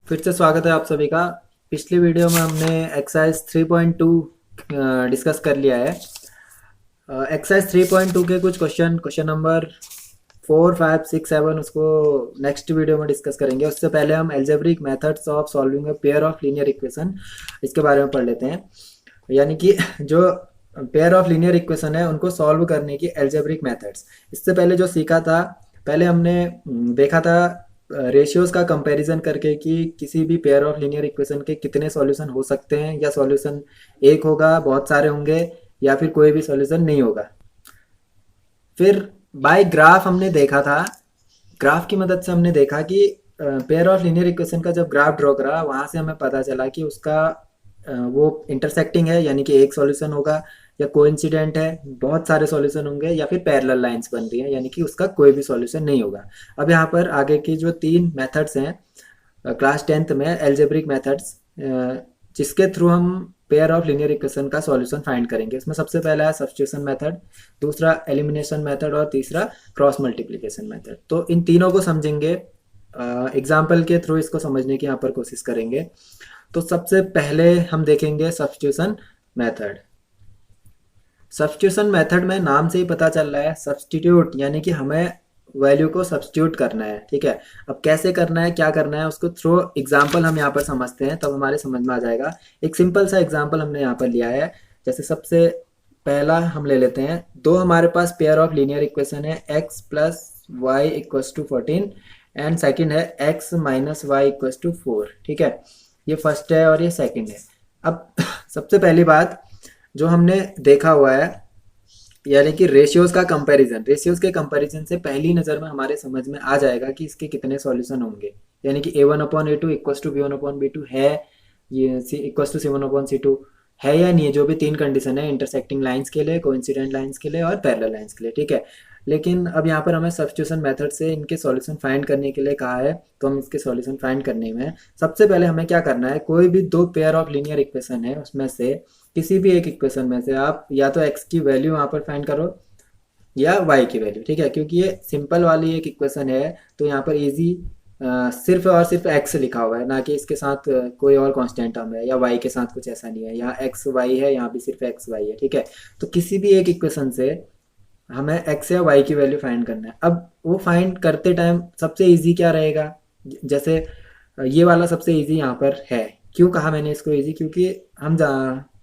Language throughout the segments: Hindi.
फिर से स्वागत है आप सभी का। पिछली वीडियो में हमने एक्सरसाइज 3.2 डिस्कस कर लिया है। एक्सरसाइज 3.2 के कुछ क्वेश्चन नंबर 4, 5, 6, 7 उसको नेक्स्ट वीडियो में डिस्कस करेंगे। उससे पहले हम algebraic methods of solving a pair of linear equation इसके बारे में पढ़ लेते हैं। यानी कि जो पेयर ऑफ लीनियर इक्वेशन है उनको सॉल्व करने की एल्जेब्रिक मेथड्स। इससे पहले जो सीखा था, पहले हमने देखा था रेशियोज का कंपैरिजन करके कि किसी भी पेयर ऑफ लीनियर इक्वेशन के कितने सॉल्यूशन हो सकते हैं, या सॉल्यूशन एक होगा, बहुत सारे होंगे, या फिर कोई भी सॉल्यूशन नहीं होगा। फिर बाय ग्राफ हमने देखा था, ग्राफ की मदद से हमने देखा कि पेयर ऑफ लीनियर इक्वेशन का जब ग्राफ ड्रॉ करा वहां से हमें पता चला कि उसका वो इंटरसेक्टिंग है, यानी कि एक सॉल्यूशन होगा, या कोइंसिडेंट है, बहुत सारे सॉल्यूशन होंगे, या फिर पैरेलल लाइंस बन रही है, यानी कि उसका कोई भी सॉल्यूशन नहीं होगा। अब यहाँ पर आगे की जो 3 मेथड्स हैं क्लास 10th में, एल्जेब्रिक मेथड्स, जिसके थ्रू हम पेयर ऑफ लीनियर इक्वेशन का सॉल्यूशन फाइंड करेंगे। इसमें सबसे पहला है सब्स्टिट्यूशन मेथड, दूसरा एलिमिनेशन मेथड और तीसरा क्रॉस मल्टीप्लिकेशन मेथड। तो इन तीनों को समझेंगे, एग्जाम्पल के थ्रू इसको समझने की यहाँ पर कोशिश करेंगे। तो सबसे पहले हम देखेंगे सब्स्टिट्यूशन मेथड। सब्स्टिट्यूशन मेथड में नाम से ही पता चल रहा है सब्स्टिट्यूट, यानी कि हमें वैल्यू को सब्स्टिट्यूट करना है। ठीक है, अब कैसे करना है, क्या करना है, उसको थ्रू एग्जाम्पल हम यहाँ पर समझते हैं, तब हमारे समझ में आ जाएगा। एक सिंपल सा एग्जाम्पल हमने यहाँ पर लिया है। जैसे सबसे पहला हम ले लेते हैं, दो हमारे पास पेयर ऑफ लीनियर इक्वेशन है, x plus y equals to 14 and second है x minus y equals to 4। ठीक है, ये फर्स्ट है और ये सेकेंड है। अब सबसे पहली बात जो हमने देखा हुआ है, यानी कि रेशियोज का कंपैरिजन, रेशियोज के कंपैरिजन से पहली नज़र में हमारे समझ में आ जाएगा कि इसके कितने सॉल्यूशन होंगे। यानी कि a1/a2 इक्वस टू b1/b2 है, ये इक्वस टू c1/c2 है या नहीं है, जो भी 3 कंडीशन है इंटरसेक्टिंग लाइंस के लिए, कोइंसिडेंट लाइंस के लिए और पैरेलल लाइंस के लिए। ठीक है, लेकिन अब यहाँ पर हमें सब्स्टिट्यूशन मेथड से इनके सॉल्यूशन फाइंड करने के लिए कहा है, तो हम इसके सॉल्यूशन फाइंड करने में सबसे पहले हमें क्या करना है, कोई भी दो पेयर ऑफ लीनियर इक्वेशन है उसमें से किसी भी एक इक्वेशन में से आप या तो x की वैल्यू वहाँ पर फाइंड करो या y की वैल्यू। ठीक है, क्योंकि ये सिंपल वाली एक इक्वेशन है, तो यहाँ पर इजी सिर्फ और सिर्फ x लिखा हुआ है, ना कि इसके साथ कोई और कांस्टेंट टर्म है, या y के साथ कुछ ऐसा नहीं है। यहाँ x y है, यहाँ भी सिर्फ x y है। ठीक है, तो किसी भी एक इक्वेशन से हमें x या y की वैल्यू फाइंड करना है। अब वो फाइंड करते टाइम सबसे इजी क्या रहेगा, जैसे ये वाला सबसे इजी यहाँ पर है। क्यों कहा मैंने इसको इजी, क्योंकि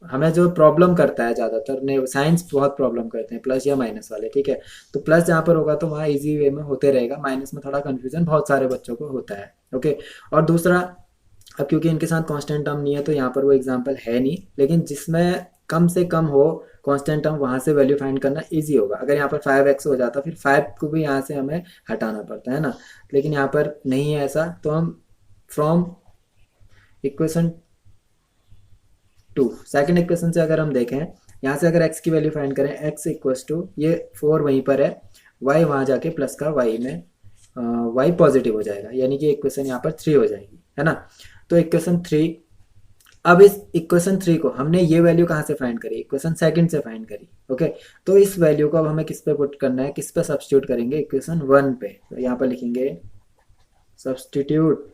हमें जो प्रॉब्लम करता है ज़्यादातर ने साइंस बहुत प्रॉब्लम करते हैं प्लस या माइनस वाले। ठीक है, तो प्लस जहाँ पर होगा तो वहाँ इजी वे में होते रहेगा, माइनस में थोड़ा कन्फ्यूजन बहुत सारे बच्चों को होता है। ओके, और दूसरा, अब क्योंकि इनके साथ कांस्टेंट टर्म नहीं है तो यहाँ पर वो एग्जांपल है नहीं, लेकिन जिसमें कम से कम हो कांस्टेंट टर्म वहाँ से वैल्यू फाइंड करना इजी होगा। अगर यहाँ पर 5x हो जाता फिर 5 को भी यहाँ से हमें हटाना पड़ता है ना, लेकिन यहाँ पर नहीं है ऐसा, तो हम फ्रॉम इक्वेशन 2 सेकेंड इक्वेशन से अगर हम देखें, यहाँ से अगर x की वैल्यू फाइंड करें, x इक्वस टू ये 4 वहीं पर है, y वहाँ जाके प्लस का y में y पॉजिटिव हो जाएगा, यानी कि इक्वेशन यहाँ पर 3 हो जाएगी, है ना। तो इक्वेशन 3, अब इस इक्वेशन 3 को हमने ये वैल्यू कहाँ से फाइंड करी, इक्वेशन सेकंड से फाइंड करी। ओके, तो इस वैल्यू को अब हमें किस पे पुट करना है, किस पे सब्स्टिट्यूट करेंगे, इक्वेशन 1 पे। तो यहाँ पर लिखेंगे substitute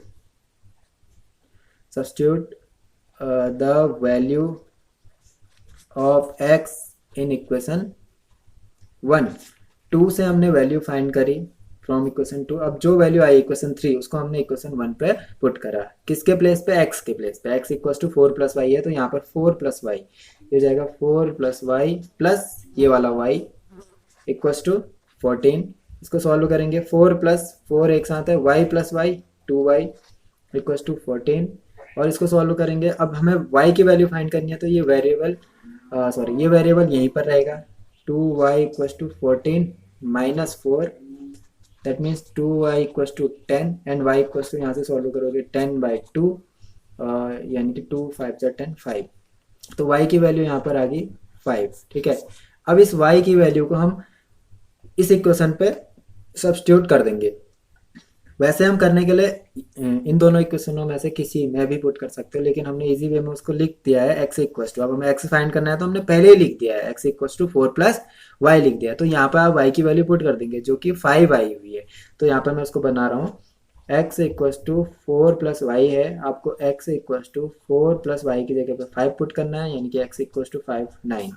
substitute the value of x in equation 1। 2 से हमने वैल्यू फाइंड करी फ्रॉम इक्वेशन 2। अब जो वैल्यू आई इक्वेशन 3 उसको हमने इक्वेशन 1 पे पुट करा, किसके प्लेस पे, x के प्लेस पे। x equal to 4 plus y है, तो यहाँ पर 4 प्लस वाई, ये हो जाएगा 4 प्लस वाई प्लस ये वाला y इक्वल टू 14। इसको सॉल्व करेंगे, 4 प्लस 4 एक साथ है, y plus y 2y equal to 14, और इसको सॉल्व करेंगे। अब हमें y की वैल्यू फाइंड करनी है, तो ये वेरिएबल ये वेरिएबल यहीं पर रहेगा, 2y equal to 14 minus 4, that means 2y equal to 10 and y equal to यहाँ से सॉल्व करोगे 10/2, यानी कि 2 5 जा 10 5, तो y की वैल्यू यहाँ पर आ गई 5। ठीक है, अब इस y की वैल्यू को हम इस इक्वेशन पे सब्स्टिट्यूट कर देंगे। वैसे हम करने के लिए इन दोनों इक्वेशनों में से किसी में भी पुट कर सकते हो, लेकिन हमने इजी वे में उसको लिख दिया है x इक्वल टू, अब हमें x फाइंड करना है तो हमने पहले ही लिख दिया है, x equal to 4 plus y लिख दिया है। तो यहाँ पर आप y की वैल्यू पुट कर देंगे जो कि 5 आई हुई है। तो यहाँ पर मैं उसको बना रहा हूँ x इक्वल्स टू 4+y है, आपको x इक्वल्स टू 4+y की जगह पे 5 पुट करना है, यानी कि x इक्वल्स टू 5 9।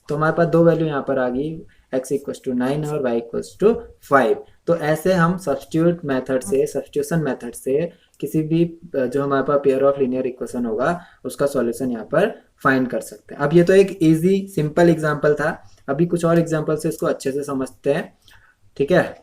तो हमारे पास दो वैल्यू यहाँ पर आ गई, x इक्वल्स टू 9 और y इक्वल्स टू 5। तो ऐसे हम सब्स्टिट्यूशन मेथड से किसी भी जो हमारे पास पेयर ऑफ लीनियर इक्वेशन होगा उसका सॉल्यूशन यहाँ पर फाइंड कर सकते हैं। अब ये तो एक इजी सिंपल एग्जांपल था, अभी कुछ और एग्जांपल से इसको अच्छे से समझते हैं। ठीक है,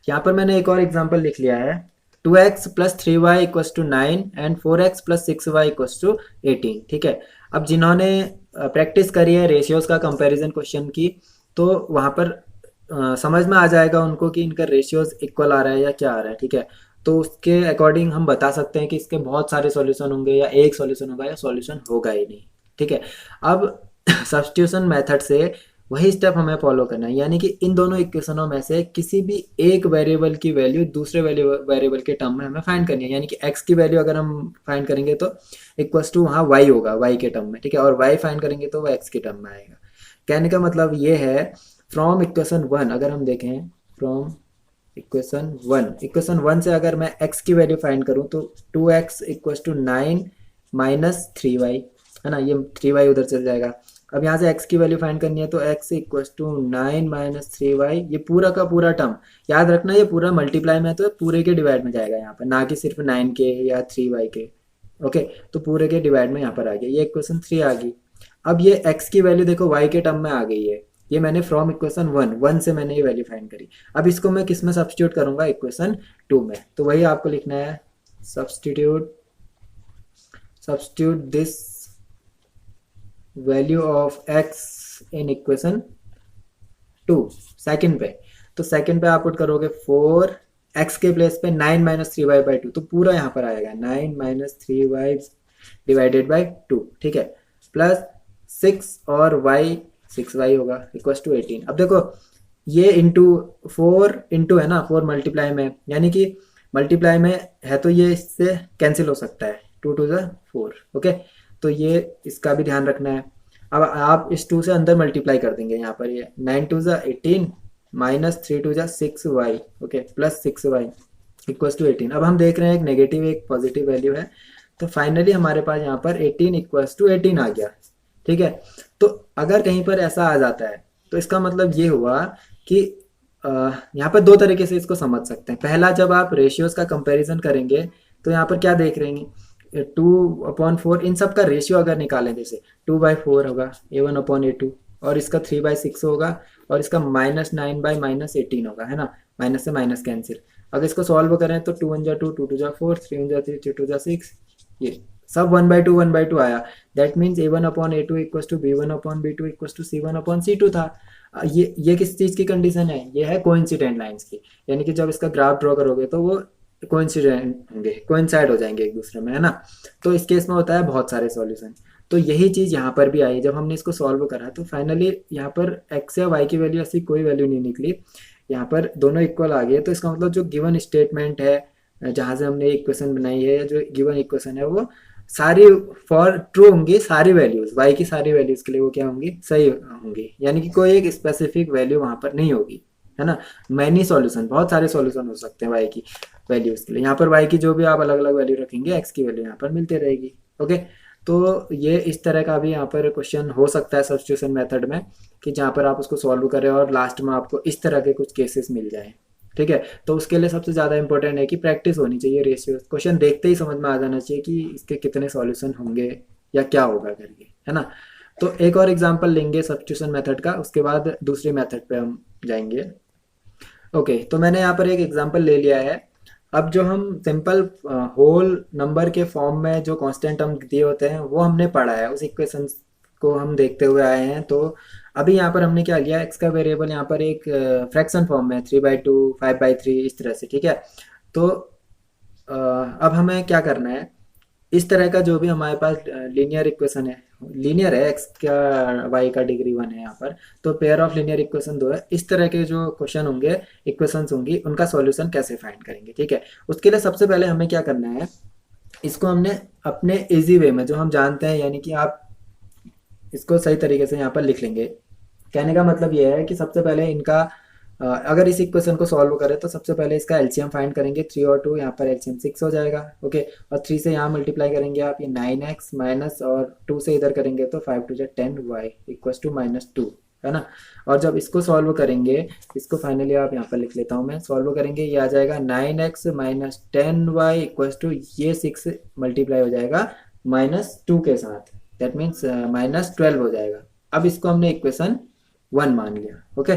यहाँ पर मैंने एक और एग्जांपल लिख लिया है, 2x plus 3y equals to 9 and 4x plus 6y equals to 18। ठीक है, अब जिन्होंने प्रैक्टिस करी है रेशियोज का कंपैरिजन क्वेश्चन की, तो वहाँ पर समझ में आ जाएगा उनको कि इनका रेशियोज इक्वल आ रहा है या क्या आ रहा है। ठीक है, तो उसके अकॉर्डिंग हम बता सकते हैं कि इसके बहुत सारे सॉल्यूशन होंगे या एक सॉल्यूशन होगा या सॉल्यूशन होगा ही नहीं। ठीक है, अब सब्स्टिट्यूशन मेथड से वही स्टेप हमें फॉलो करना है, यानी कि इन दोनों इक्वेशनों में से किसी भी एक वेरिएबल की वैल्यू दूसरे वेरिएबल के टर्म में हमें फाइंड करनी है, यानी कि x की वैल्यू अगर हम फाइंड करेंगे तो इक्वल्स टू वहाँ y होगा y के टर्म में। ठीक है, और y फाइंड करेंगे तो वो x के टर्म में आएगा। कहने का मतलब ये है, फ्रॉम इक्वेशन 1 अगर हम देखें, फ्रॉम इक्वेशन वन से अगर मैं x की वैल्यू फाइंड करूं तो 2x equals to 9 minus 3y, है ना, ये 3y उधर चल जाएगा। अब यहाँ से x की वैल्यू फाइंड करनी है तो x equals to 9 minus 3y, ये पूरा का पूरा टर्म याद रखना, ये पूरा मल्टीप्लाई में तो पूरे के डिवाइड में जाएगा यहाँ पर, ना कि सिर्फ 9 के या 3y के। ओके, तो पूरे के डिवाइड में यहाँ पर आ गया, ये इक्वेशन 3 आ गई। अब ये x की वैल्यू देखो y के टर्म में आ गई है, ये मैंने फ्रॉम इक्वेशन 1 से मैंने ये वैल्यू फाइंड करी। अब इसको मैं किस में सब्स्टिट्यूट करूंगा, इक्वेशन 2 में। तो वही आपको लिखना है, substitute this value of x in equation 2 second पे। तो सेकंड पे आप पुट करोगे 4, x के प्लेस पे 9 माइनस 3y बाई 2, तो पूरा यहाँ पर आएगा 9 माइनस 3y डिवाइडेड बाई 2। ठीक है, प्लस 6 और y 6y होगा इक्वल्स टू 18। अब देखो ये इंटू 4 इंटू है ना, 4 मल्टीप्लाई में, यानी कि मल्टीप्लाई में है तो ये इससे कैंसिल हो सकता है, 2 टू ज़ा 4। ओके, तो ये इसका भी ध्यान रखना है। अब आप इस 2 से अंदर मल्टीप्लाई कर देंगे, यहाँ पर ये 9 टू ज़ा 18 माइनस 3 टू ज़ा 6y, okay, plus 6y equals to 18। अब हम देख रहे हैं एक नेगेटिव एक पॉजिटिव वैल्यू है, तो फाइनली हमारे पास यहाँ पर 18 इक्वल्स टू 18 आ गया। ठीक है, तो अगर कहीं पर ऐसा आ जाता है तो इसका मतलब ये हुआ कि यहाँ पर दो तरीके से इसको समझ सकते हैं। पहला, जब आप रेशियोज का कंपैरिजन करेंगे तो यहाँ पर क्या देख रहे हैं, 2/4, इन सब का रेशियो अगर निकालें, जैसे 2/4 होगा A1/A2, और इसका 3/6 होगा, और इसका -9/-18 होगा, है ना, माइनस से माइनस कैंसिल। अगर इसको सॉल्व करें तो 2 1 जा 2, 2 2 जा 4, 3 1 जा 3, 3 2 जा 6, ये सब 1/2 आया। That means A1/A2 equals to B1/B2 equals to C1/C2 था। ये किस चीज़ की कंडीशन है, ये है कोइंसिडेंट लाइंस की, यानी कि जब इसका ग्राफ ड्रॉ करोगे तो वो कोइंसिडेंट होंगे, कोइंसाइड हो जाएंगे एक दूसरे में, है ना। तो इस केस में होता है बहुत सारे सॉल्यूशन। तो यही चीज़ यहाँ पर भी आई, जब हमने इसको सॉल्व करा तो फाइनली यहाँ पर x या y की वैल्यू ऐसी कोई वैल्यू नहीं निकली, यहाँ पर दोनों इक्वल आ गए। तो इसका मतलब जो गिवन स्टेटमेंट है जहाँ से हमने इक्वेशन बनाई है, जो गिवन इक्वेशन है, वो सारी फॉर ट्रू होंगी, सारी वैल्यूज y की सारी वैल्यूज के लिए वो क्या होंगी, सही होंगी, यानी कि कोई एक स्पेसिफिक वैल्यू वहां पर नहीं होगी, है ना। मैनी सॉल्यूशन, बहुत सारे सॉल्यूशन हो सकते हैं y की वैल्यूज के लिए। यहाँ पर y की जो भी आप अलग अलग वैल्यू रखेंगे x की वैल्यू यहाँ पर मिलती रहेगी। ओके, तो ये इस तरह का भी यहाँ पर क्वेश्चन हो सकता है सब्स्टिट्यूशन मेथड में, कि जहाँ पर आप उसको सॉल्व करें और लास्ट में आपको इस तरह के कुछ केसेस मिल जाए। ठीक है, तो उसके लिए सबसे ज़्यादा इंपॉर्टेंट है कि प्रैक्टिस होनी चाहिए रेशियो, क्वेश्चन देखते ही समझ में आ जाना चाहिए कि इसके कितने सॉल्यूशन होंगे या क्या होगा करके, है ना। तो एक और एग्जांपल लेंगे सब्स्टिट्यूशन मेथड का, उसके बाद दूसरी मेथड पे हम जाएंगे। ओके, तो मैंने यहाँ पर एक एग्जांपल ले लिया है। अब जो हम सिंपल होल नंबर के फॉर्म में जो कांस्टेंट टर्म दिए होते हैं वो हमने पढ़ा है, उस इक्वेशन को हम देखते हुए आए हैं। तो अभी यहाँ पर हमने क्या लिया, x का वेरिएबल यहाँ पर एक फ्रैक्शन फॉर्म में 3/2, 5/3 इस तरह से। ठीक है, तो अब हमें क्या करना है, इस तरह का जो भी हमारे पास लीनियर इक्वेशन है, लीनियर है, x का y का डिग्री 1 है यहाँ पर, तो पेयर ऑफ लीनियर इक्वेशन 2 है। इस तरह के जो क्वेश्चन होंगे, इक्वेशंस होंगी, उनका सॉल्यूशन कैसे फाइंड करेंगे। ठीक है, उसके लिए सबसे पहले हमें क्या करना है, इसको हमने अपने इजी वे में जो हम जानते हैं, यानी कि आप इसको सही तरीके से यहाँ पर लिख लेंगे। कहने का मतलब ये है कि सबसे पहले इनका अगर इस इक्वेशन को सॉल्व करें तो सबसे पहले इसका एलसीएम फाइंड करेंगे, 3 और 2, यहाँ पर एलसीएम 6 हो जाएगा। ओके, और 3 से यहाँ मल्टीप्लाई करेंगे आप, ये 9x माइनस, और 2 से इधर करेंगे तो 5 टू 10y इक्वस टू -2, है ना। और जब इसको सॉल्व करेंगे, इसको फाइनली आप यहाँ पर लिख लेता हूँ मैं, सॉल्व करेंगे ये आ जाएगा 9x minus 10y equals to ये 6 मल्टीप्लाई हो जाएगा -2 के साथ, दैट मीन्स -12 हो जाएगा। अब इसको हमने इक्वेशन 1 मान लिया। Okay,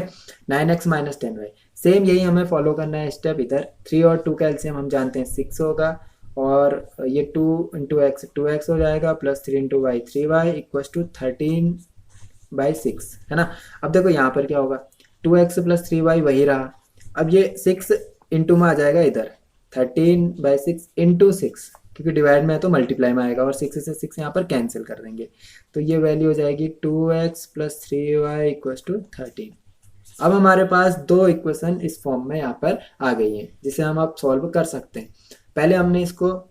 9x minus 10y, same यही हमें फॉलो करना है स्टेप इधर। 3 और 2 का एलसीएम हम जानते हैं 6 होगा, और ये 2 इंटू एक्स 2x हो जाएगा, plus 3 into y 3y equals to 13/6, है ना। अब देखो यहाँ पर क्या होगा, 2x प्लस 3y वही रहा, अब ये 6 इंटू में आ जाएगा इधर 13/6 इंटू 6, क्योंकि डिवाइड में है तो मल्टीप्लाई में आएगा, और 6 से 6 यहाँ पर कैंसिल कर देंगे, तो ये वैल्यू हो जाएगी 2x plus 3y equals to 13। अब हमारे पास दो इक्वेशन इस फॉर्म में यहाँ पर आ गई हैं, जिसे हम अब सॉल्व कर सकते हैं। पहले हमने इसको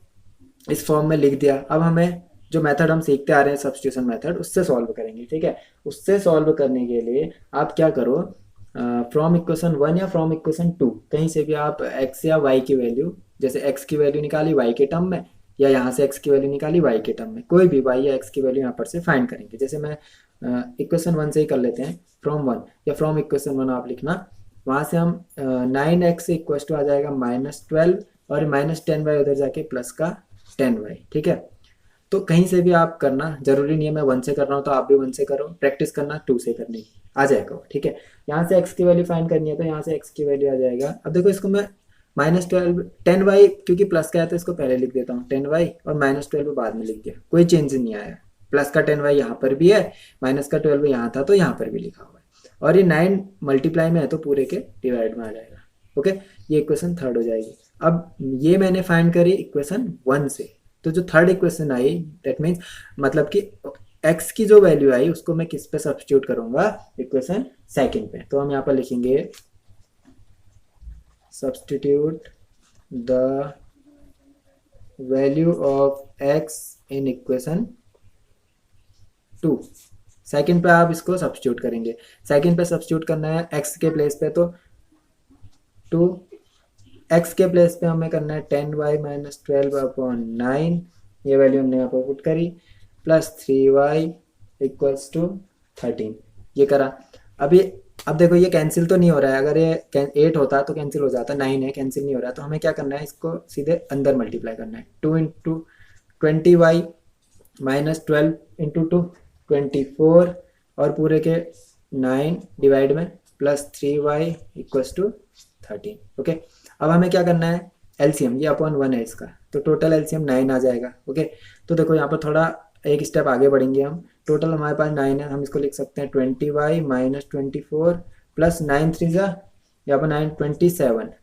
इस फॉर्म में लिख दिया, अब हमें जो मेथड हम सीखते आ रहे हैं सब्स्टिट्यूशन मेथड, उससे सॉल्व करेंगे। ठीक है, उससे सॉल्व करने के लिए आप क्या करो, फ्रॉम इक्वेशन 1 या फ्रॉम इक्वेशन 2 कहीं से भी आप x या y की वैल्यू, जैसे x की वैल्यू निकाली y के टर्म में, या यहाँ से x की वैल्यू निकाली y के टर्म में, कोई भी y या x की वैल्यू यहाँ पर से फाइंड करेंगे। जैसे मैं इक्वेशन 1 से ही कर लेते हैं, फ्रॉम 1 या फ्रॉम इक्वेशन 1 आप लिखना, वहाँ से हम 9x इक्वल टू आ जाएगा -12, और -10y उधर जाके प्लस का 10y। ठीक है, तो कहीं से भी आप करना, जरूरी नहीं है मैं 1 से कर रहा हूँ तो आप भी 1 से करो, प्रैक्टिस करना 2 से करने की, आ जाएगा वो। ठीक है, यहाँ से x की वैल्यू फाइंड करनी है तो यहाँ से x की वैल्यू आ जाएगा। अब देखो इसको मैं -12 10y, क्योंकि प्लस का है तो इसको पहले लिख देता हूँ 10y, और -12 बाद में लिख दिया, कोई चेंज नहीं आया। प्लस का 10y यहाँ पर भी है, माइनस का 12 यहाँ था तो यहाँ पर भी लिखा हुआ है, और ये 9 मल्टीप्लाई में है तो पूरे के डिवाइड में आ जाएगा। ओके, ये इक्वेशन 3 हो जाएगी। अब ये मैंने फाइंड करी इक्वेशन 1 से, तो जो 3rd equation I, that means मतलब कि x की जो वैल्यू आई उसको मैं किस पे सब्स्टिट्यूट करूंगा, इक्वेशन 2 पे। तो हम यहाँ पर लिखेंगे substitute the value of x in equation 2। Second पे आप इसको सब्स्टिट्यूट करेंगे, सेकंड पे सब्स्टिट्यूट करना है x के प्लेस पे, तो 2 x के प्लेस पे हमें करना है 10y माइनस 12/9, ये वैल्यू हमने यहाँ पर पुट करी, प्लस 3y इक्वल्स टू 13, ये करा। अब देखो ये कैंसिल तो नहीं हो रहा है, अगर ये 8 होता तो कैंसिल हो जाता, 9 है कैंसिल नहीं हो रहा है, तो हमें क्या करना है, इसको सीधे अंदर मल्टीप्लाई करना है। 2 इंटू 20y माइनस 12 इंटू 2 24, और पूरे के 9 डिवाइड में plus 3y equals to 13। Okay, अब हमें क्या करना है, एलसीएम, ये अपॉन 1 है इसका, तो टोटल एलसीएम 9 आ जाएगा। ओके, तो देखो यहाँ पर थोड़ा एक स्टेप आगे बढ़ेंगे हम, टोटल हमारे पास 9 है, हम इसको लिख सकते हैं 20y माइनस 24 प्लस 9 3 जा, यहाँ पर 9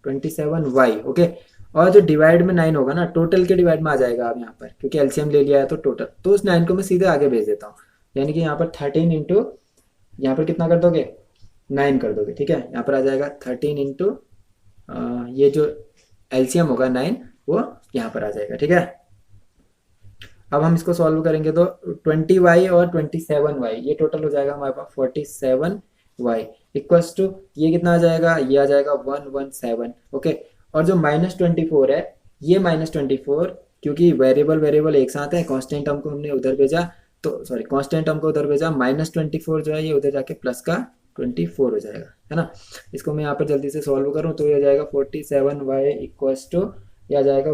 27y। ओके, और जो डिवाइड में 9 होगा ना, टोटल के डिवाइड में आ जाएगा अब यहाँ पर, क्योंकि एलसीएम ले लिया है तो टोटल, तो उस 9 को मैं सीधे आगे भेज देता हूँ, यानी कि यहाँ पर 13 इंटू, यहाँ पर कितना कर दोगे, 9 कर दोगे। ठीक है, यहाँ पर आ जाएगा 13 इंटू ये जो एलसीएम होगा 9, वो यहाँ पर आ जाएगा। ठीक है, अब हम इसको सॉल्व करेंगे तो 20y और 27y, ये टोटल हो जाएगा हमारे पास 47y इक्वल्स टू, ये कितना आ जाएगा, ये आ जाएगा 117। ओके, और जो -24 है, ये -24, क्योंकि वेरिएबल एक साथ है, कांस्टेंट टर्म को हमने उधर भेजा, तो सॉरी कांस्टेंट टर्म को उधर भेजा, -24 जो है ये उधर जाके प्लस का 24 हो जाएगा, है ना। इसको मैं यहाँ पर जल्दी से सॉल्व करूँ तो ये आ जाएगा 47y इक्वल्स टू, ये आ जाएगा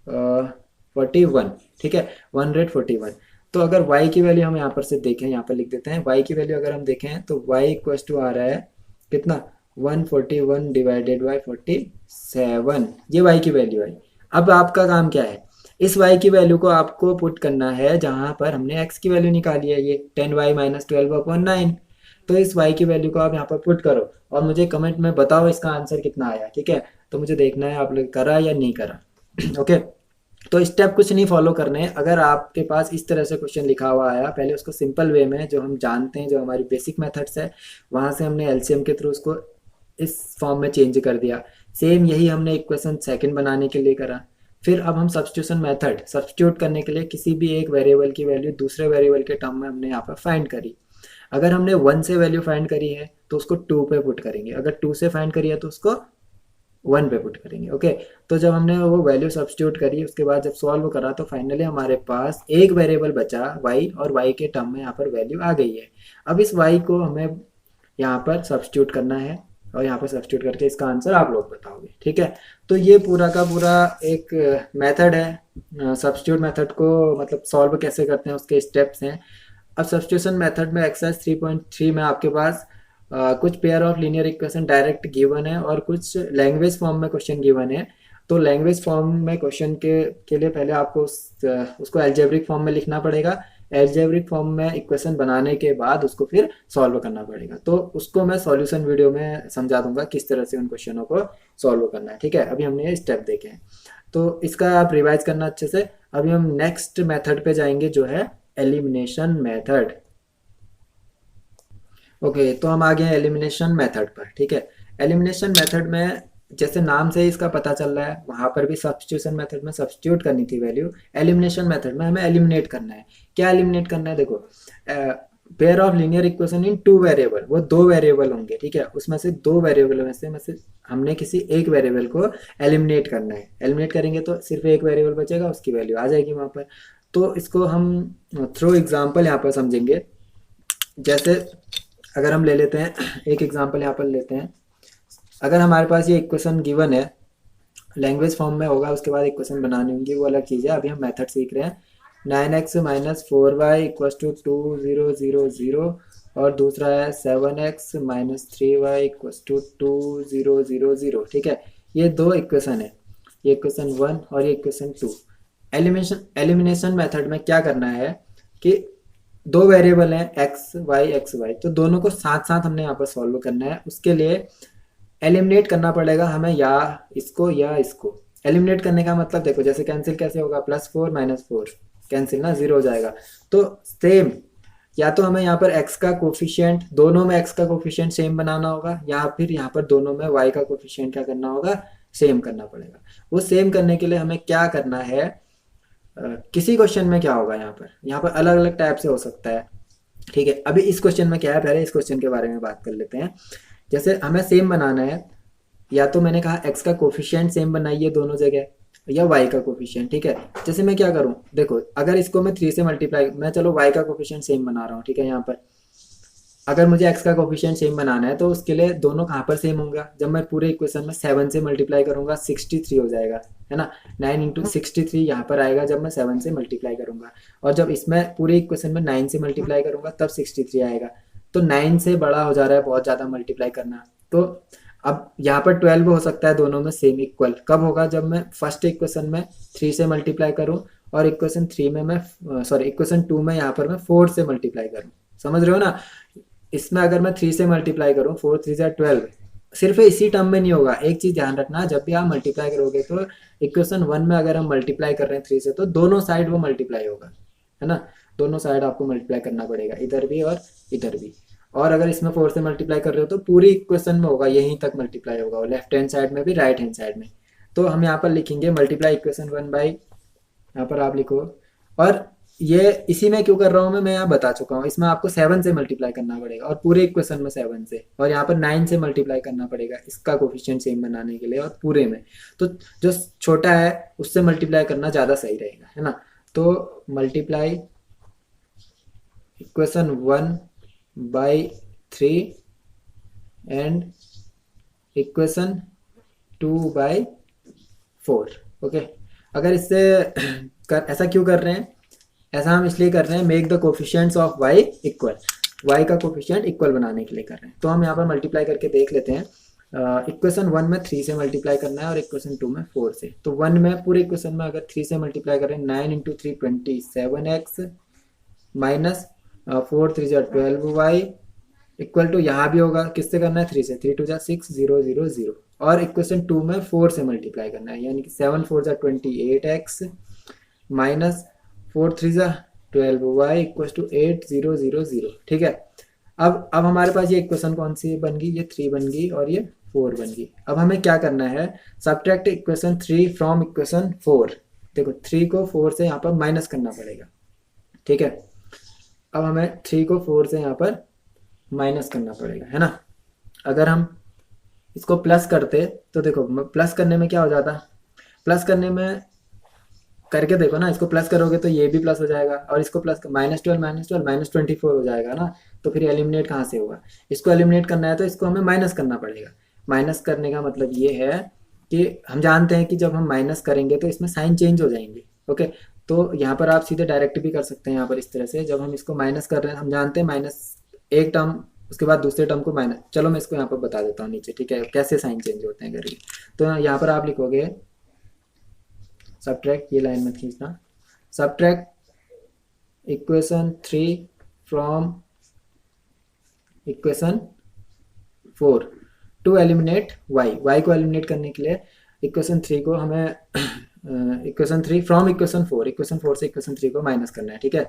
141। ठीक है, 141। तो अगर y की वैल्यू हम यहाँ पर से देखें, यहाँ पर लिख देते हैं, y की वैल्यू अगर हम देखें तो y इक्वल्स टू आ रहा है कितना, 141 डिवाइडेड बाई 47, ये y की वैल्यू आई। अब आपका काम क्या है, इस y की वैल्यू को आपको पुट करना है जहां पर हमने x की वैल्यू निकाली है, ये 10y माइनस 12/9, तो इस y की वैल्यू को आप यहाँ पर पुट करो और मुझे कमेंट में बताओ इसका आंसर कितना आया। ठीक है, तो मुझे देखना है आप लोग करा या नहीं करा। ओके, तो स्टेप कुछ नहीं फॉलो करने हैं। अगर आपके पास इस तरह से क्वेश्चन लिखा हुआ आया, पहले उसको सिंपल वे में, जो हम जानते हैं, जो हमारी बेसिक मेथड्स है, वहां से हमने एलसीएम के थ्रू उसको इस फॉर्म में चेंज कर दिया। सेम यही हमने इक्वेशन 2 बनाने के लिए करा। फिर अब हम सब्स्टिट्यूशन मेथड, सब्स्टिट्यूट करने के लिए किसी भी एक वेरिएबल की वैल्यू दूसरे वेरिएबल के टर्म में हमने यहाँ पर फाइंड करी। अगर हमने 1 से वैल्यू फाइंड करी है तो उसको 2 पे पुट करेंगे, अगर 2 से फाइंड करी है तो उसको 1 पे पुट करेंगे। ओके, तो जब हमने वो वैल्यू सब्स्टिट्यूट करी, उसके बाद जब सॉल्व करा तो फाइनली हमारे पास एक वेरिएबल बचा y, और y के टर्म में यहाँ पर वैल्यू आ गई है। अब इस y को हमें यहाँ पर सब्स्टिट्यूट करना है, और यहाँ पर सब्स्टिट्यूट करके इसका आंसर आप लोग बताओगे। ठीक है, तो ये पूरा का पूरा एक मेथड है। सब्स्टिट्यूट मेथड को मतलब सॉल्व कैसे करते हैं उसके स्टेप्स हैं। अब सब्स्टिट्यूशन मेथड में एक्सरसाइज 3.3 में आपके पास कुछ pair of linear equation direct given है और कुछ लैंग्वेज फॉर्म में क्वेश्चन गिवन है। तो लैंग्वेज फॉर्म में क्वेश्चन के लिए पहले आपको उसको एल्जेब्रिक फॉर्म में लिखना पड़ेगा। एल्जेब्रिक फॉर्म में इक्वेशन बनाने के बाद उसको फिर सॉल्व करना पड़ेगा। तो उसको मैं सॉल्यूशन वीडियो में समझा दूंगा किस तरह से उन क्वेश्चनों को सॉल्व करना है। ठीक है, अभी हमने ये स्टेप देखे हैं, तो इसका आप रिवाइज करना अच्छे से। अभी हम नेक्स्ट मेथड पे जाएंगे जो है एलिमिनेशन मेथड। ओके, तो हम आ गए हैं एलिमिनेशन मेथड पर। ठीक है, एलिमिनेशन मेथड में जैसे नाम से इसका पता चल रहा है, वहां पर भी सब्स्टिट्यूशन मेथड में सब्स्टिट्यूट करनी थी वैल्यू, एलिमिनेशन मेथड में हमें एलिमिनेट करना है। क्या एलिमिनेट करना है, देखो pair of linear equation in 2 variable, वो 2 वेरिएबल होंगे। ठीक है, उसमें से 2 वेरिएबल में से हमने किसी एक वेरिएबल को एलिमिनेट करना है। एलिमिनेट करेंगे तो सिर्फ एक वेरिएबल बचेगा, उसकी वैल्यू आ जाएगी वहां पर। तो इसको हम थ्रू एग्जाम्पल यहाँ पर समझेंगे। जैसे अगर हम ले लेते हैं एक एग्जांपल यहाँ पर लेते हैं। अगर हमारे पास ये इक्वेशन गिवन है, लैंग्वेज फॉर्म में होगा, उसके बाद इक्वेशन बनानी होंगी, वो अलग चीज़ है। अभी हम मेथड सीख रहे हैं। 9x minus 4y equal to 2 0 0 0, और दूसरा है 7x minus 3y equal to 2 0 0 0। ठीक है, ये 2 इक्वेशन है, ये इक्वेशन 1 और ये इक्वेशन 2। एलिमिनेशन मेथड में क्या करना है कि 2 वेरिएबल हैं एक्स वाई, तो दोनों को साथ साथ हमने यहाँ पर सॉल्व करना है। उसके लिए एलिमिनेट करना पड़ेगा हमें, या इसको या इसको। एलिमिनेट करने का मतलब देखो, जैसे कैंसिल कैसे होगा, +4 -4 कैंसिल ना, 0 हो जाएगा। तो सेम, या तो हमें यहाँ पर x का कोफिशिएंट, दोनों में x का कोफिशिएंट सेम बनाना होगा, या फिर यहाँ पर दोनों में y का कोफिशिएंट क्या करना होगा, सेम करना पड़ेगा। वो सेम करने के लिए हमें क्या करना है, किसी क्वेश्चन में क्या होगा, यहाँ पर अलग अलग टाइप से हो सकता है। ठीक है, अभी इस क्वेश्चन में क्या है, पहले इस क्वेश्चन के बारे में बात कर लेते हैं। जैसे हमें सेम बनाना है, या तो मैंने कहा x का कोफिशिएंट सेम बनाइए दोनों जगह, या y का कोफिशिएंट। ठीक है, जैसे मैं क्या करूं, देखो अगर इसको मैं 3 से मल्टीप्लाई, मैं चलो y का कोफिशिएंट सेम बना रहा हूँ। ठीक है, यहाँ पर अगर मुझे x का कोफिशिएंट सेम बनाना है तो उसके लिए दोनों कहाँ पर सेम होंगे, जब मैं पूरे इक्वेशन में 7 से मल्टीप्लाई करूंगा 63 हो जाएगा, है ना। 9 इंटू 63 यहाँ पर आएगा जब मैं 7 से मल्टीप्लाई करूंगा, और जब इसमें पूरे इक्वेशन में 9 से मल्टीप्लाई करूंगा तब 63 आएगा। तो 9 से बड़ा हो जा रहा है बहुत ज़्यादा मल्टीप्लाई करना। तो अब यहाँ पर 12 हो सकता है दोनों में सेम इक्वल, कब होगा, जब मैं फर्स्ट इक्वेशन में 3 से मल्टीप्लाई करूँ, और इक्वेशन 3 में मैं इक्वेशन 2 में यहाँ पर मैं 4 से मल्टीप्लाई करूँ। समझ रहे हो ना, इसमें अगर मैं 3 से मल्टीप्लाई करूँ, 4 3 जा 12, सिर्फ इसी टर्म में नहीं होगा। एक चीज ध्यान रखना, जब भी आप मल्टीप्लाई करोगे तो इक्वेशन 1 में अगर हम मल्टीप्लाई कर रहे हैं 3 से, तो दोनों साइड वो मल्टीप्लाई होगा, है ना। दोनों साइड आपको मल्टीप्लाई करना पड़ेगा, इधर भी और इधर भी। और अगर इसमें 4 से मल्टीप्लाई कर रहे हो तो पूरी इक्वेशन में होगा, यहीं तक मल्टीप्लाई होगा, लेफ्ट हैंड साइड में भी राइट हैंड साइड में। तो हम यहाँ पर लिखेंगे मल्टीप्लाई इक्वेशन 1 बाई, यहाँ पर आप लिखो। और ये इसी में क्यों कर रहा हूँ मैं यहाँ बता चुका हूँ। इसमें आपको 7 से मल्टीप्लाई करना पड़ेगा, और पूरे इक्वेशन में 7 से, और यहाँ पर 9 से मल्टीप्लाई करना पड़ेगा इसका कोफिशिएंट सेम बनाने के लिए, और पूरे में तो जो छोटा है उससे मल्टीप्लाई करना ज़्यादा सही रहेगा, है ना। तो multiply equation 1 by 3 and equation 2 by 4। Okay, अगर इससे ऐसा क्यों कर रहे हैं, ऐसा हम इसलिए कर रहे हैं, make the coefficients of y equal, y का कोफिशिएंट इक्वल बनाने के लिए कर रहे हैं। तो हम यहाँ पर मल्टीप्लाई करके देख लेते हैं। इक्वेशन 1 में 3 से मल्टीप्लाई करना है, और इक्वेशन 2 में 4 से। तो 1 में पूरे इक्वेशन में अगर 3 से मल्टीप्लाई करें, 9 इंटू 3 27x माइनस 4 3 जा 12y इक्वल टू, यहाँ भी होगा किससे करना है, 3 से, 3 2 जा 6 0 0 0। और इक्वेशन 2 में 4 से मल्टीप्लाई करना है, यानी कि 7 4 जा 28x माइनस 4 3 जा 12y इक्वल टू 8 0 0 0। ठीक है, अब हमारे पास ये इक्वेशन कौन सी बन गई, ये 3 बन गई और ये 4 बन गई। अब हमें क्या करना है, सब्ट्रैक्ट इक्वेशन 3 फ्रॉम इक्वेशन 4। देखो 3 को 4 से यहाँ पर माइनस करना पड़ेगा। ठीक है, अब हमें 3 को 4 से यहाँ पर माइनस करना पड़ेगा, है ना। अगर हम इसको प्लस करते तो देखो प्लस करने में क्या हो जाता, प्लस करने में करके देखो ना, इसको प्लस करोगे तो ये भी प्लस हो जाएगा, और इसको प्लस -12 -24 हो जाएगा ना। तो फिर एलिमिनेट कहाँ से होगा, इसको एलिमिनेट करना है तो इसको हमें माइनस करना पड़ेगा। माइनस करने का मतलब ये है कि हम जानते हैं कि जब हम माइनस करेंगे तो इसमें साइन चेंज हो जाएंगे। ओके, तो यहाँ पर आप सीधे डायरेक्ट भी कर सकते हैं। यहाँ पर इस तरह से जब हम इसको माइनस कर रहे हैं, हम जानते हैं माइनस एक टर्म, उसके बाद दूसरे टर्म को माइनस, चलो मैं इसको यहाँ पर बता देता हूँ नीचे, ठीक है, कैसे साइन चेंज होते हैं करके। तो यहाँ पर आप लिखोगे सब्ट्रैक्ट, ये लाइन में खींचना, subtract equation 3 from equation 4 to eliminate y को एलिमिनेट करने के लिए इक्वेशन 3 को हमें इक्वेशन 3 फ्रॉम इक्वेशन 4 से इक्वेशन 3 को माइनस करना है, ठीक है।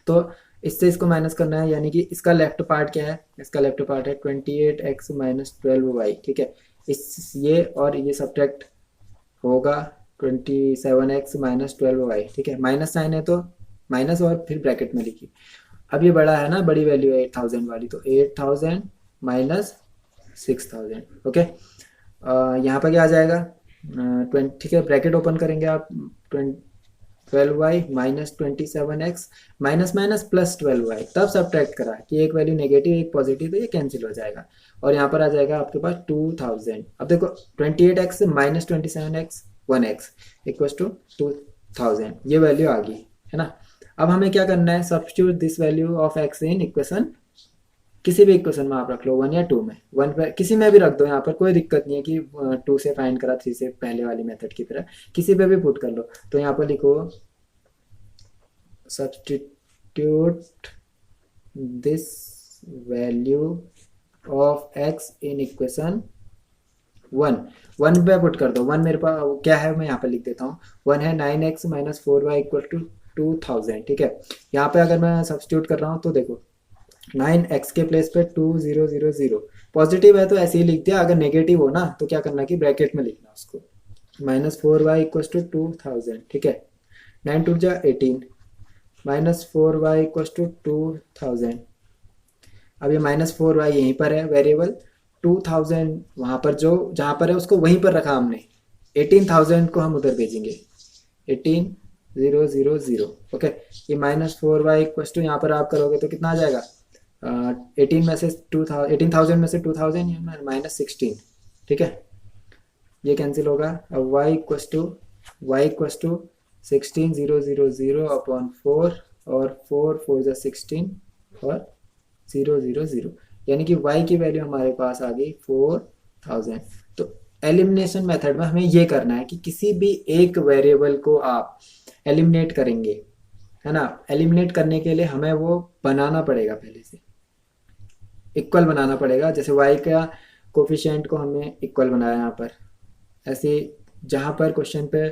तो इससे इसको माइनस करना है, यानी कि इसका लेफ्ट पार्ट क्या है, इसका लेफ्ट पार्ट है 28x माइनस 12y, ठीक है। इस ये और ये सब्ट्रैक्ट होगा 27x माइनस 12y, ठीक है। माइनस साइन है तो माइनस और फिर ब्रैकेट में लिखिए। अब ये बड़ा है ना, बड़ी वैल्यू है 8000 वाली, तो 8000 माइनस 6000, ओके। यहाँ पर क्या आ जाएगा 20, ठीक है, ब्रैकेट ओपन करेंगे आप, 12y minus 27x minus minus plus 12y, तब सब्ट्रैक्ट करा कि एक वैल्यू नेगेटिव एक पॉजिटिव, तो ये कैंसिल हो जाएगा और यहाँ पर आ जाएगा आपके पास 2000। अब देखो 28x minus 27x 1x equal to 2000, ये वैल्यू आ गई, है ना। अब हमें क्या करना है, substitute this value of x in equation, किसी भी इक्वेशन में आप रख लो 1 या 2 में, 1 पे किसी में भी रख दो, यहाँ पर कोई दिक्कत नहीं है कि 2 से फाइंड करा 3 से, पहले वाली मेथड की तरह किसी पे भी पुट कर लो। तो यहाँ पर लिखो substitute this value of x in equation 1 पे पुट कर दो। 1 मेरे पास क्या है, मैं यहाँ पर लिख देता हूँ, 1 है 9x minus 4y equal to 2000, ठीक है। यहाँ पे अगर मैं सब्स्टिट्यूट कर रहा हूँ तो देखो 9x के प्लेस पे 2000, पॉजिटिव है तो ऐसे ही लिख दिया, अगर नेगेटिव हो ना तो क्या करना कि ब्रैकेट में लिखना उसको, माइनस 4y इक्वल टू 2000, ठीक है। 9 टू जा 18 माइनस 4y इक्वल टू 2000। अब ये माइनस 4y यहीं पर है वेरिएबल, 2000 वहाँ पर जो जहाँ पर है उसको वहीं पर रखा हमने, 18000 को हम उधर भेजेंगे 18000, ओके। ये माइनस 4y इक्वल टू यहाँ पर आप करोगे तो कितना आ जाएगा, 18 में से 2000, 18000 में से 2000 माइनस 16, ठीक है, ये कैंसिल होगा। अब y इक्वल टू 16000 अपॉन 4 और 4 4 जा 16 और 000, यानी कि y की वैल्यू हमारे पास आ गई 4000। तो एलिमिनेशन मेथड में हमें ये करना है कि किसी भी एक वेरिएबल को आप एलिमिनेट करेंगे, है ना। एलिमिनेट करने के लिए हमें वो बनाना पड़ेगा, पहले से इक्वल बनाना पड़ेगा। जैसे y का कोफिशिएंट को हमें इक्वल बनाया यहाँ पर, ऐसे जहाँ पर क्वेश्चन पे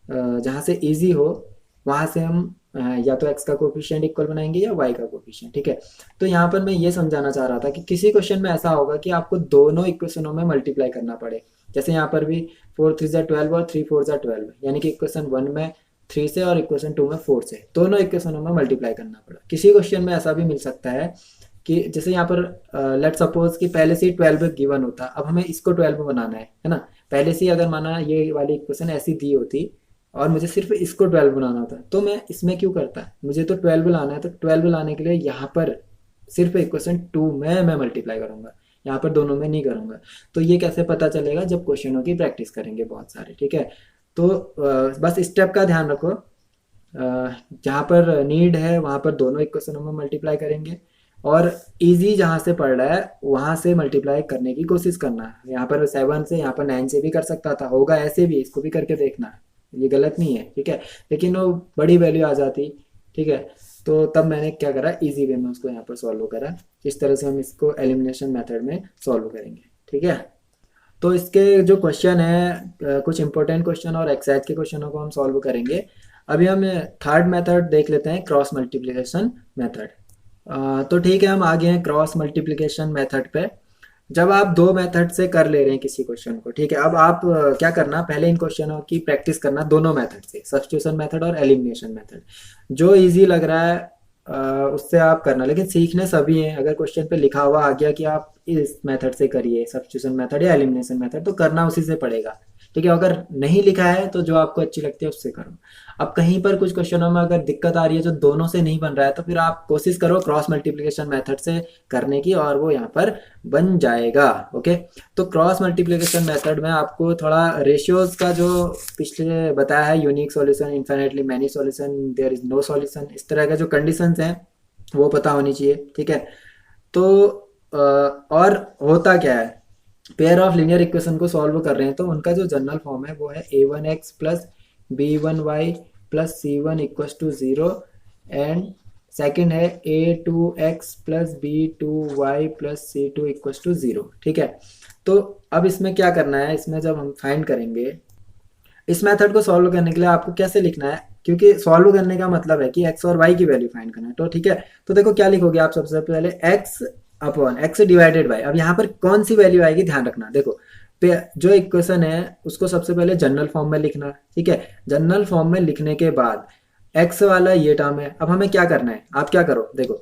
जहाँ से इजी हो वहाँ से हम या तो x का कोफिशिएंट इक्वल बनाएंगे या y का कोफिशिएंट, ठीक है। तो यहाँ पर मैं ये समझाना चाह रहा था कि किसी क्वेश्चन में ऐसा होगा कि आपको दोनों इक्वेशनों में मल्टीप्लाई करना पड़े। जैसे यहाँ पर भी 4 3 जा 12 और 3 4 जा 12, यानी कि इक्वेशन 1 में 3 से और इक्वेशन 2 में 4 से, दोनों इक्वेशनों में मल्टीप्लाई करना पड़ा। किसी क्वेश्चन में ऐसा भी मिल सकता है कि जैसे यहाँ पर लेट सपोज कि पहले से ही 12 गिवन होता, अब हमें इसको 12 बनाना है ना। पहले से ही अगर माना ये वाली इक्वेशन ऐसी दी होती और मुझे सिर्फ इसको 12 बनाना होता, तो मैं इसमें क्यों करता, मुझे तो 12 लाना है, तो 12 लाने के लिए यहाँ पर सिर्फ इक्वेशन 2 में मैं मल्टीप्लाई करूँगा, यहाँ पर दोनों में नहीं करूँगा। तो ये कैसे पता चलेगा, जब क्वेश्चनों की प्रैक्टिस करेंगे बहुत सारे, ठीक है। तो बस स्टेप का ध्यान रखो, जहाँ पर नीड है वहाँ पर दोनों इक्वेशनों में मल्टीप्लाई करेंगे, और इजी जहाँ से पढ़ रहा है वहाँ से मल्टीप्लाई करने की कोशिश करना है। यहाँ पर 7 से, यहाँ पर 9 से भी कर सकता था, होगा ऐसे भी, इसको भी करके देखना, ये गलत नहीं है, ठीक है। लेकिन वो बड़ी वैल्यू आ जाती, ठीक है, तो तब मैंने क्या करा, इजी वे में उसको यहाँ पर सॉल्व करा। इस तरह से हम इसको एलिमिनेशन मेथड में सॉल्व करेंगे, ठीक है। तो इसके जो क्वेश्चन है, कुछ इंपॉर्टेंट क्वेश्चन और एक्सरसाइज के क्वेश्चनों को हम सॉल्व करेंगे। अभी हम थर्ड मेथड देख लेते हैं, क्रॉस मल्टीप्लिकेशन मेथड। तो ठीक है, हम आ गए हैं क्रॉस मल्टीप्लिकेशन मेथड पे। जब आप दो मेथड से कर ले रहे हैं किसी क्वेश्चन को, ठीक है, अब आप क्या करना, पहले इन क्वेश्चनों की प्रैक्टिस करना दोनों मेथड से, सब्स्टिट्यूशन मेथड और एलिमिनेशन मेथड। जो इजी लग रहा है उससे आप करना, लेकिन सीखने सभी हैं। अगर क्वेश्चन पे लिखा हुआ आ गया कि आप इस मेथड से करिए, सब्स्टिट्यूशन मेथड या एलिमिनेशन मेथड, तो करना उसी से पड़ेगा, ठीक है। अगर नहीं लिखा है तो जो आपको अच्छी लगती है उससे करो। अब कहीं पर कुछ क्वेश्चनों में अगर दिक्कत आ रही है जो दोनों से नहीं बन रहा है, तो फिर आप कोशिश करो क्रॉस मल्टीप्लिकेशन मेथड से करने की, और वो यहाँ पर बन जाएगा। ओके, तो क्रॉस मल्टीप्लिकेशन मेथड में आपको थोड़ा रेशियोज का जो पिछले बताया है, unique solution, infinitely many solution, there is no solution, इस तरह का जो कंडीशंस हैं वो पता होनी चाहिए, ठीक है। तो और होता क्या है, पेयर ऑफ लीनियर इक्वेशन को सॉल्व कर रहे हैं तो उनका जो जनरल फॉर्म है वो है a1x plus b1y plus c1 equals to 0, and second है a2x plus b2y plus c2 equals to 0, ठीक है। तो अब इसमें क्या करना है, इसमें जब हम फाइंड करेंगे, इस मेथड को सॉल्व करने के लिए आपको कैसे लिखना है, क्योंकि सॉल्व करने का मतलब है कि x और y की वैल्यू फाइंड करना है, तो ठीक है। तो देखो क्या लिखोगे आप, सबसे पहले x upon x divided by, अब यहाँ पर कौन सी वैल्यू आएगी ध्यान रखना। देखो जो इक्वेशन है उसको सबसे पहले जनरल फॉर्म में लिखना, ठीक है। जनरल फॉर्म में लिखने के बाद x वाला ये टर्म है, अब हमें क्या करना है, आप क्या करो, देखो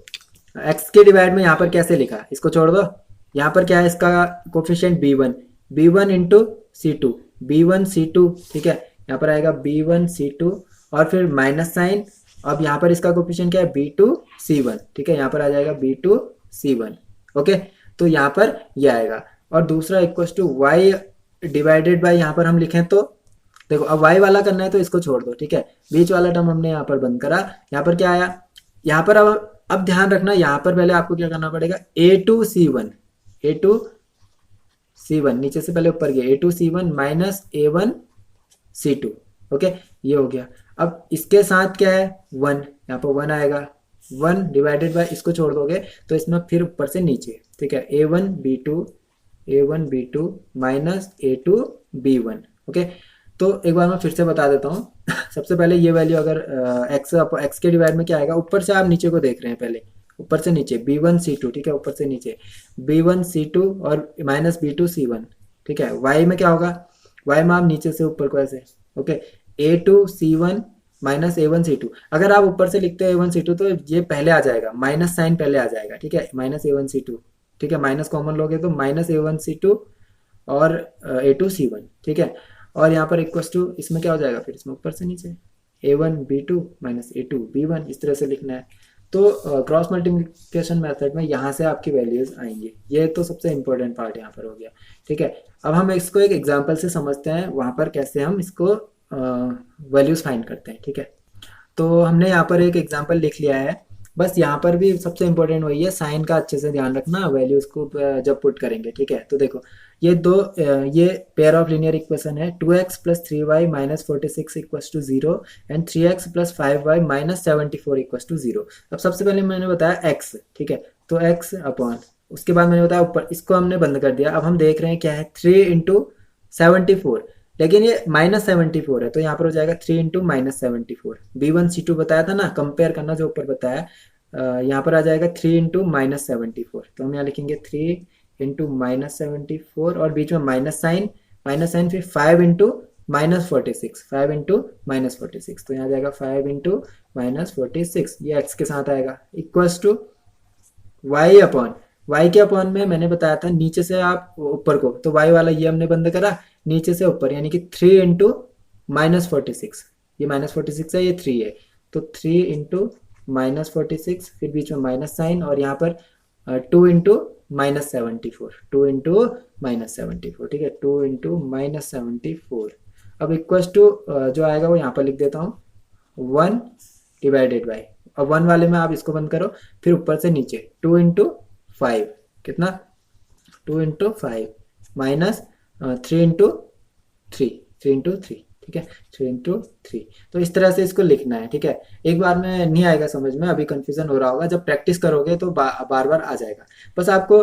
x के डिवाइड में यहाँ पर कैसे लिखा, इसको छोड़ दो। यहाँ पर क्या है, इसका coefficient b1, b1 into c2, b1 c2, ठीक है। यहाँ पर आएगा b1 c2 और फिर माइनस साइन, अब यहाँ पर इसका कोफिशिएंट क्या है, b2 c1, ठीक है। यहाँ पर आ जाएगा b2 c1, ओके। तो यहाँ पर ये आएगा, और दूसरा equal to y divided by, यहाँ पर हम लिखें तो देखो अब y वाला करना है तो इसको छोड़ दो, ठीक है। बीच वाला टर्म हमने यहाँ पर बंद करा, यहाँ पर क्या आया, यहाँ पर अब ध्यान रखना, यहाँ पर पहले आपको क्या करना पड़ेगा, a2 c1, a2 c1 नीचे से पहले ऊपर गया, a2 c1 minus a1 c2, okay, ये हो गया। अब इसके साथ क्या है, 1, यहाँ पर 1 आएगा, 1 डिवाइडेड बाय, इसको छोड़ दोगे तो इसमें फिर ऊपर से नीचे, ठीक है, a1 b2 minus a2 b1, okay. तो एक बार मैं फिर से बता देता हूँ सबसे पहले ये वैल्यू अगर x के डिवाइड में क्या आएगा, ऊपर से आप नीचे को देख रहे हैं, पहले ऊपर से नीचे b1 c2, ठीक है, ऊपर से नीचे b1 c2 और माइनस b2 c1, ठीक है। y में क्या होगा, y में आप नीचे से ऊपर को ऐसे, okay, a2 c1 minus a1 c2, अगर आप ऊपर से लिखते हो a1 c2 तो ये पहले आ जाएगा, माइनस साइन पहले आ जाएगा, ठीक है, माइनस a1 c2, ठीक है, माइनस कॉमन लोगे तो माइनस a1 c2 और a2 c1, ठीक है। और यहाँ पर इक्वस टू, इसमें क्या हो जाएगा, फिर इसमें ऊपर से नीचे a1 b2 minus a2 b1, इस तरह से लिखना है। तो क्रॉस मल्टीप्लिकेशन मेथड में यहाँ से आपकी वैल्यूज आएंगी, ये तो सबसे इंपॉर्टेंट पार्ट यहाँ पर हो गया, ठीक है। अब हम इसको एक एग्जांपल से समझते हैं, वहाँ पर कैसे हम इसको वैल्यूज फाइंड करते हैं, ठीक है। तो हमने यहाँ पर एक एग्जांपल लिख लिया है, बस यहाँ पर भी सबसे इंपॉर्टेंट वही है, साइन का अच्छे से ध्यान रखना वैल्यूज को जब पुट करेंगे, ठीक है। तो देखो ये ये पेयर ऑफ लीनियर इक्वेशन है, 2x plus 3y minus 46 equals to 0 and 3x plus 5y minus 74 equals to 0। अब सबसे पहले मैंने बताया x, ठीक है, तो x अपॉन, उसके बाद मैंने बताया ऊपर, इसको हमने बंद कर दिया। अब हम देख रहे हैं क्या है, 3 इंटू 74, लेकिन ये माइनस 74 है तो यहाँ पर हो जाएगा 3 इंटू माइनस 74, b1 c2 बताया था ना, कंपेयर करना जो ऊपर बताया, यहाँ पर आ जाएगा 3 इंटू माइनस 74, तो हम यहाँ लिखेंगे 3 इंटू माइनस 74 और बीच में माइनस साइन, फिर 5 इंटू माइनस 46, 5 इंटू माइनस 46, तो यहाँ आ जाएगा 5 इंटू माइनस 46, ये x के साथ आएगा, equals to y upon, y के अपॉन में मैंने बताया था नीचे से आप ऊपर को, तो y वाला ये हमने बंद करा, नीचे से ऊपर यानी कि 3 इंटू माइनस 46, ये माइनस 46 है, ये 3 है, तो 3 इंटू माइनस 46, फिर बीच में माइनस साइन, और यहाँ पर 2 इंटू माइनस 74, 2 इंटू माइनस 74, ठीक है, 2 इंटू माइनस 74। अब इक्वस टू जो आएगा वो यहाँ पर लिख देता हूँ, 1 डिवाइडेड बाई, अब 1 वाले में आप इसको बंद करो, फिर ऊपर से नीचे 2 इंटू 5, कितना, 2 इंटू 5 माइनस 3 इंटू 3, 3 इंटू 3, ठीक है, 3 इंटू 3। तो इस तरह से इसको लिखना है, ठीक है। एक बार में नहीं आएगा समझ में, अभी कंफ्यूजन हो रहा होगा, जब प्रैक्टिस करोगे तो बार बार आ जाएगा। बस आपको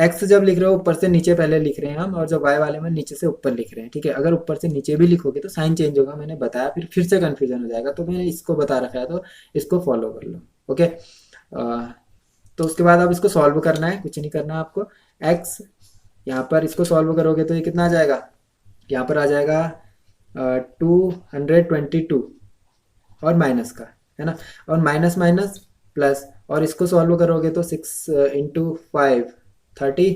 एक्स जब लिख रहे हो ऊपर से नीचे पहले लिख रहे हैं हम, और जब वाई वाले में नीचे से ऊपर लिख रहे हैं, ठीक है। अगर ऊपर से नीचे भी लिखोगे तो साइन चेंज होगा, मैंने बताया, फिर से कन्फ्यूजन हो जाएगा, तो मैंने इसको बता रखा है, तो इसको फॉलो कर लो, ओके। तो उसके बाद अब इसको सॉल्व करना है, कुछ नहीं करना आपको, एक्स यहाँ पर इसको सॉल्व करोगे तो ये कितना आ जाएगा, यहाँ पर आ जाएगा 222 और माइनस का है ना, और माइनस माइनस प्लस, और इसको सॉल्व करोगे तो 6 इंटू 5 30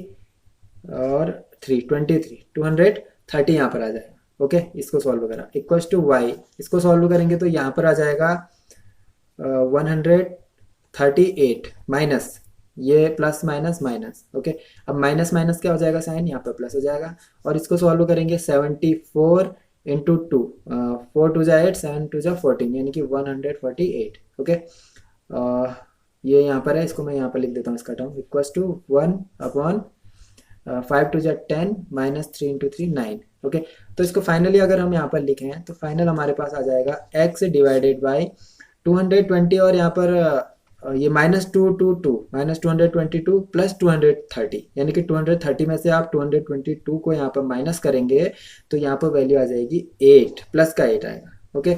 और 3 23 230 यहाँ पर आ जाएगा। ओके, इसको सॉल्व करा इक्वल्स टू वाई, इसको सॉल्व करेंगे तो यहाँ पर आ जाएगा 138 माइनस ये प्लस माइनस माइनस। ओके, अब माइनस माइनस क्या हो जाएगा, साइन यहाँ पर प्लस हो जाएगा। और इसको सॉल्व करेंगे 74 इंटू 2 4 टू जा 8 7 टू जा 14 यानी कि 148। ओके, ये यहाँ पर है, इसको मैं यहाँ पर लिख देता हूँ इसका टर्म इक्वल्स टू 1 अपॉन 5 टू जा 10 माइनस 3 इंटू 3 9। ओके, तो इसको फाइनली अगर हम यहाँ पर लिखें तो फाइनल हमारे पास आ जाएगा x डिवाइडेड बाई 220 और यहाँ पर ये माइनस 222 प्लस 230 यानी कि 230 में से आप 222 को यहाँ पर माइनस करेंगे तो यहाँ पर वैल्यू आ जाएगी 8 प्लस का 8 आएगा। Okay,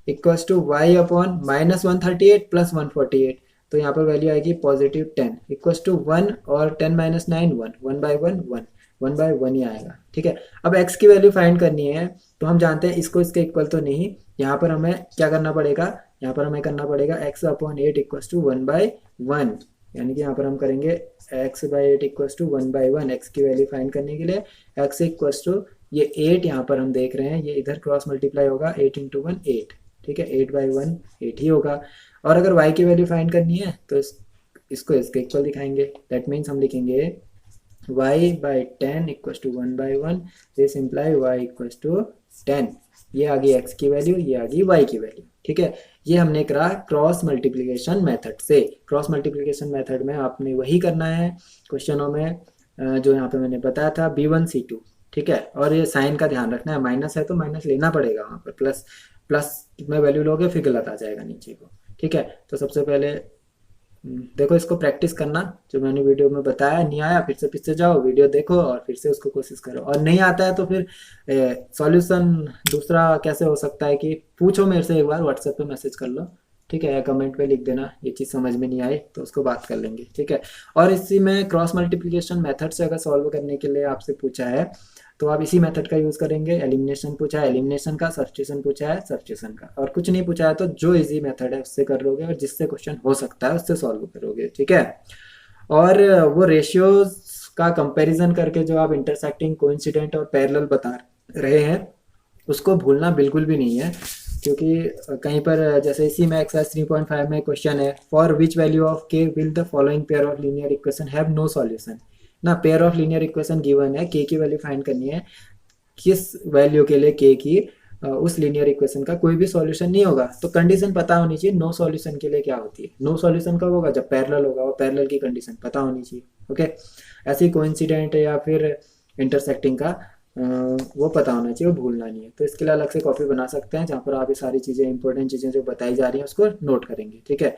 equals to y upon minus 138 plus 148, तो यहाँ पर वैल्यू आएगी पॉजिटिव 10 इक्वल्स टू 1 और 10 माइनस 9 1 1 बाई 1 1 बाई 1 ही आएगा। ठीक है, अब x की वैल्यू फाइंड करनी है तो हम जानते हैं इसको इसके इक्वल तो नहीं, यहाँ पर हमें क्या करना पड़ेगा, यहाँ पर हमें करना पड़ेगा x upon 8 equals to 1 by 1, यानी कि यहाँ पर हम करेंगे x by 8 equals to 1 by 1 x की वैल्यू फाइंड करने के लिए। x इक्वल्स टू ये 8 यहाँ पर हम देख रहे हैं, ये इधर क्रॉस मल्टीप्लाई होगा 8 इंटू 1 8। ठीक है, 8 बाई 1 8 ही होगा। और अगर y की वैल्यू फाइंड करनी है तो इसको इसके इक्वल दिखाएंगे, दैट मीन्स हम लिखेंगे y by 10 equals to 1 by 1, this imply y equals to 10। ये आ गई x की वैल्यू, ये आ गई y की वैल्यू। ठीक है, ये हमने करा क्रॉस मल्टीप्लिकेशन मेथड से। क्रॉस मल्टीप्लिकेशन मेथड में आपने वही करना है क्वेश्चनों में जो यहाँ पे मैंने बताया था B1 C2। ठीक है, और ये साइन का ध्यान रखना है, माइनस है तो माइनस लेना पड़ेगा वहाँ पर, प्लस प्लस में वैल्यू लोगे फिर गलत आ जाएगा नीचे को। ठीक है, तो सबसे पहले देखो इसको प्रैक्टिस करना, जो मैंने वीडियो में बताया, नहीं आया फिर से पीछे जाओ वीडियो देखो और फिर से उसको कोशिश करो, और नहीं आता है तो फिर सॉल्यूशन दूसरा कैसे हो सकता है कि पूछो मेरे से, एक बार व्हाट्सएप पे मैसेज कर लो। ठीक है, या कमेंट पे लिख देना ये चीज़ समझ में नहीं आई तो उसको बात कर लेंगे। ठीक है, और इसी में क्रॉस मल्टीप्लिकेशन मेथड से अगर सॉल्व करने के लिए आपसे पूछा है तो आप इसी मेथड का यूज़ करेंगे। एलिमिनेशन पूछा है एलिमिनेशन का, सब्स्टिट्यूशन पूछा है सब्स्टिट्यूशन का, और कुछ नहीं पूछा है तो जो इजी मेथड है उससे करोगे और जिससे क्वेश्चन हो सकता है उससे सॉल्व करोगे। ठीक है, और वो रेशियोज का कंपैरिजन करके जो आप इंटरसेक्टिंग, कोइंसिडेंट और पैरेलल बता रहे हैं उसको भूलना बिल्कुल भी नहीं है, क्योंकि कहीं पर जैसे इसी में एक्सरसाइज 3.5 में क्वेश्चन है for which value of K will the following pair of linear equation have no solution ना। Pair of linear equation given है, के की वैल्यू फाइंड करनी है, किस वैल्यू के लिए के की उस लीनियर इक्वेशन का कोई भी सॉल्यूशन नहीं होगा। तो कंडीशन पता होनी चाहिए नो सॉल्यूशन के लिए क्या होती है। नो सॉल्यूशन कब होगा, जब पैरेलल होगा, और पैरेलल की कंडीशन पता होनी चाहिए। ओके, ऐसे ही कोइंसिडेंट या फिर इंटरसेक्टिंग का वो पता होना चाहिए, वो भूलना नहीं है। तो इसके लिए अलग से कॉपी बना सकते हैं जहाँ पर आप ये सारी चीज़ें, इंपॉर्टेंट चीज़ें जो बताई जा रही हैं उसको नोट करेंगे। ठीक है,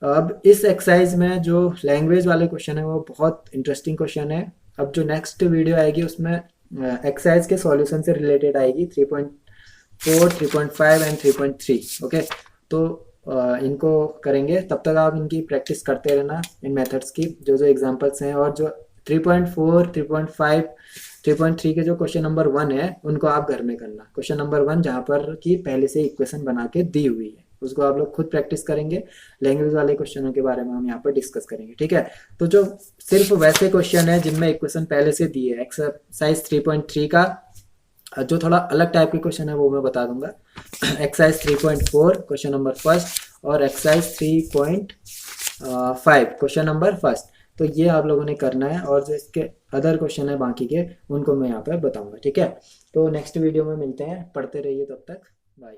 अब इस एक्सरसाइज में जो लैंग्वेज वाले क्वेश्चन है वो बहुत इंटरेस्टिंग क्वेश्चन है। अब जो नेक्स्ट वीडियो आएगी उसमें एक्सरसाइज के सॉल्यूशन से रिलेटेड आएगी 3.4, 3.5 एंड 3.3। ओके, तो इनको करेंगे, तब तक आप इनकी प्रैक्टिस करते रहना इन मेथड्स की, जो जो एग्जांपल्स हैं। और जो 3.4, 3.5, 3.3 के जो क्वेश्चन नंबर 1 है उनको आप घर में करना। क्वेश्चन नंबर 1 जहाँ पर कि पहले से इक्वेशन बना के दी हुई है उसको आप लोग खुद प्रैक्टिस करेंगे। लैंग्वेज वाले क्वेश्चनों के बारे में हम यहाँ पर डिस्कस करेंगे। ठीक है, तो जो सिर्फ वैसे क्वेश्चन है जिनमें इक्वेशन पहले से दी है, एक्सरसाइज 3.3 का जो थोड़ा अलग टाइप के क्वेश्चन है वो मैं बता दूंगा। एक्सरसाइज 3.4 क्वेश्चन नंबर फर्स्ट और एक्सरसाइज 3.5 क्वेश्चन नंबर फर्स्ट, तो ये आप लोगों ने करना है। और जो इसके अदर क्वेश्चन है बाकी के उनको मैं यहाँ पर बताऊंगा। ठीक है, तो नेक्स्ट वीडियो में मिलते हैं, पढ़ते रहिए, तब तक बाय।